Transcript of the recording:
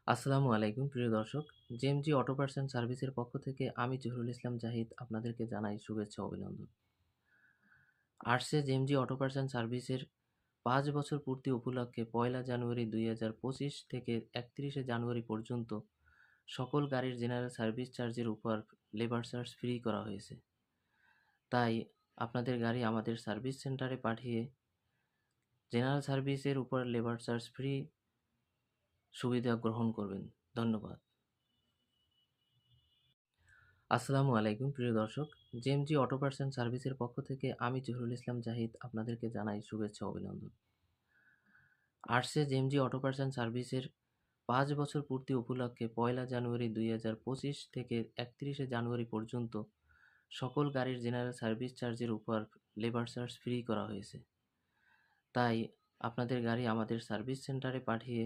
আসসালামু আলাইকুম প্রিয় দর্শক। জেএমজি অটো পার্টস অ্যান্ড সার্ভিসের পক্ষ থেকে আমি জহিরুল ইসলাম জাহিদ আপনাদেরকে জানাই শুভেচ্ছা ও অভিনন্দন। আসছে জেএমজি অটো পার্টস অ্যান্ড সার্ভিসের ৫ বছর পূর্তি উপলক্ষে ১লা জানুয়ারি ২০২৫ থেকে ৩১শে জানুয়ারি পর্যন্ত সকল গাড়ির জেনারেল সার্ভিস চার্জের উপর লেবার চার্জ ফ্রি করা হয়েছে। তাই আপনাদের গাড়ি আমাদের সার্ভিস সেন্টারে পাঠিয়ে জেনারেল সার্ভিসের উপর লেবার চার্জ ফ্রি সুবিধা গ্রহণ করবেন। ধন্যবাদ। আসসালামু আলাইকুম প্রিয় দর্শক। জেএমজি অটো পার্টস অ্যান্ড সার্ভিসের পক্ষ থেকে আমি জহিরুল ইসলাম জাহিদ আপনাদেরকে জানাই শুভেচ্ছা ও অভিনন্দন। আসছে জেএমজি অটো পার্টস অ্যান্ড সার্ভিসের ৫ বছর পূর্তি উপলক্ষে ১লা জানুয়ারি ২০২৫ থেকে ৩১শে জানুয়ারি পর্যন্ত সকল গাড়ির জেনারেল সার্ভিস চার্জের উপর লেবার চার্জ ফ্রি করা হয়েছে। তাই আপনাদের গাড়ি আমাদের সার্ভিস সেন্টারে পাঠিয়ে